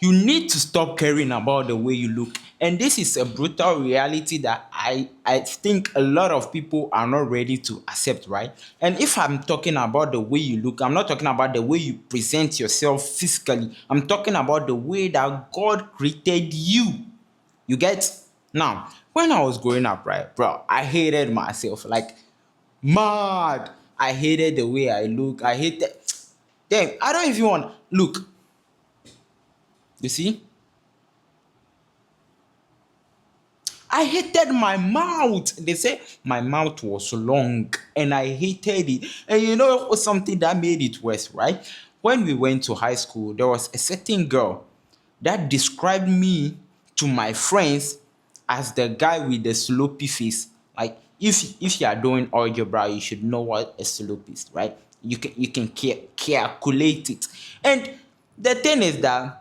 You need to stop caring about the way you look. And this is a brutal reality that I think a lot of people are not ready to accept, right? And if I'm talking about the way you look, I'm not talking about the way you present yourself physically. I'm talking about the way that God created you. You get? Now, when I was growing up, right, bro, I hated myself. Like, mad. I hated the way I look. I hated. Damn, I don't even want. Look, you see? I hated my mouth. They say my mouth was long and I hated it. And you know, it was something that made it worse, right? When we went to high school, there was a certain girl that described me to my friends as the guy with the slopey face. Like if you are doing algebra, you should know what a slope is, right? You can calculate it. And the thing is that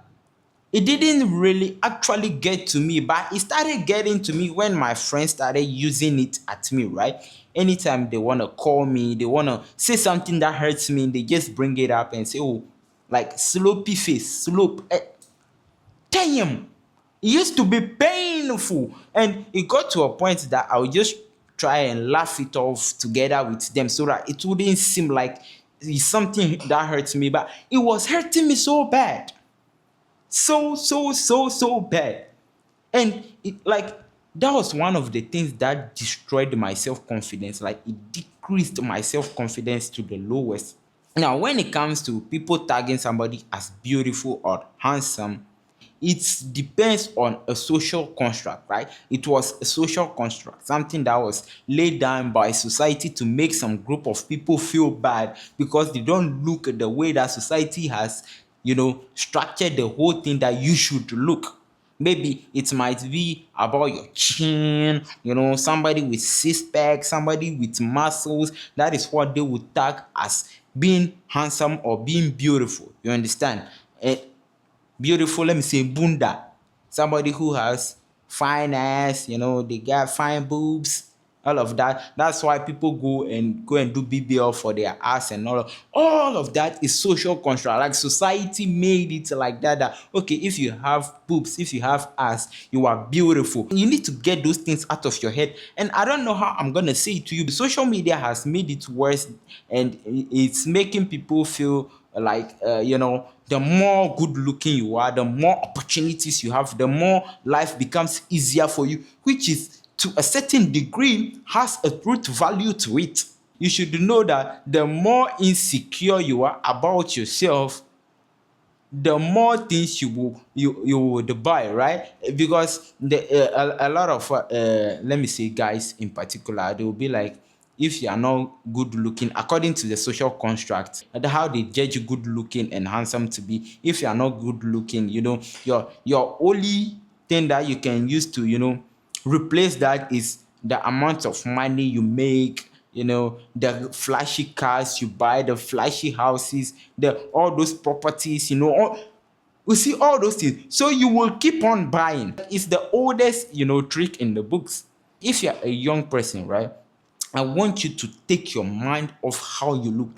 it didn't really actually get to me, but it started getting to me when my friends started using it at me, right? Anytime they want to call me, they want to say something that hurts me, they just bring it up and say, oh, like slopey face, slope. Damn, it used to be painful. And it got to a point that I would just try and laugh it off together with them so that it wouldn't seem like it's something that hurts me, but it was hurting me so bad, so bad. And it like that was one of the things that destroyed my self-confidence. Like it decreased my self-confidence to the lowest. Now when it comes to people tagging somebody as beautiful or handsome, it depends on a social construct, right? It was a social construct, something that was laid down by society to make some group of people feel bad because they don't look the way that society has, structured the whole thing that you should look. Maybe it might be about your chin, somebody with six pack, somebody with muscles. That is what they would tag as being handsome or being beautiful. You understand? Beautiful, let me say bunda. Somebody who has fine ass, they got fine boobs, all of that. That's why people go and do BBL for their ass and all of that is social construct. Like society made it like that. That okay, if you have boobs, if you have ass, you are beautiful. You need to get those things out of your head. And I don't know how I'm gonna say it to you. Social media has made it worse, and it's making people feel like the more good looking you are, the more opportunities you have, the more life becomes easier for you, which is to a certain degree has a truth value to it. You should know that the more insecure you are about yourself, the more things you would buy, right? Because a lot of let me say guys in particular, they will be like, if you are not good looking according to the social construct and how they judge good looking and handsome to be, if you are not good looking, your only thing that you can use to replace that is the amount of money you make, the flashy cars you buy, the flashy houses, the all those properties, you see all those things. So you will keep on buying. It's the oldest, trick in the books. If you're a young person, right? I want you to take your mind off how you look.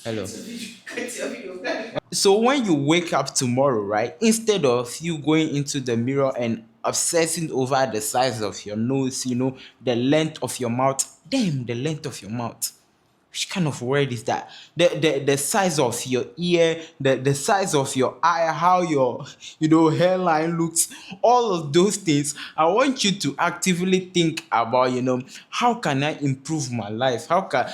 Hello. So when you wake up tomorrow, right, instead of you going into the mirror and obsessing over the size of your nose, the length of your mouth, damn, the length of your mouth, which kind of word is that? The size of your ear, the size of your eye, how your hairline looks, all of those things. I want you to actively think about, how can I improve my life? How can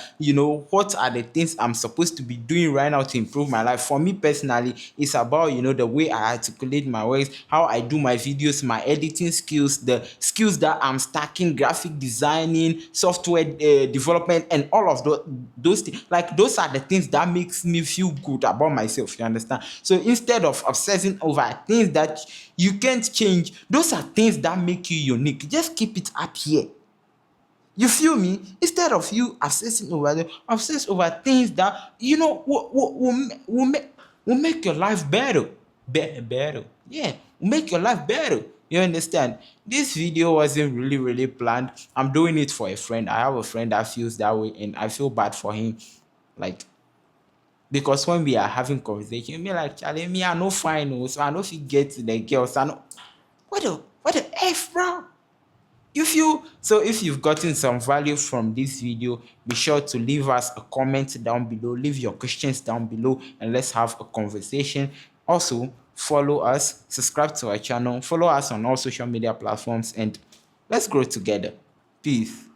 what are the things I'm supposed to be doing right now to improve my life? For me personally, it's about the way I articulate my words, how I do my videos, my editing skills, the skills that I'm stacking, graphic designing, software development, and all of those things. Like those are the things that makes me feel good about myself. You understand? So instead of obsessing over things that you can't change, those are things that make you unique. Just keep it up here. You feel me? Instead of you obsess over things that will make your life better. Better. Yeah, will make your life better. You understand? This video wasn't really, really planned. I'm doing it for a friend. I have a friend that feels that way, and I feel bad for him. Like Because when we are having conversation, you be like, Charlie, me, I no fine, oh, so I no fit get to the girls. I know what the F, bro? If you've gotten some value from this video, be sure to leave us a comment down below, leave your questions down below, and let's have a conversation. Also, follow us, subscribe to our channel, follow us on all social media platforms, and let's grow together. Peace.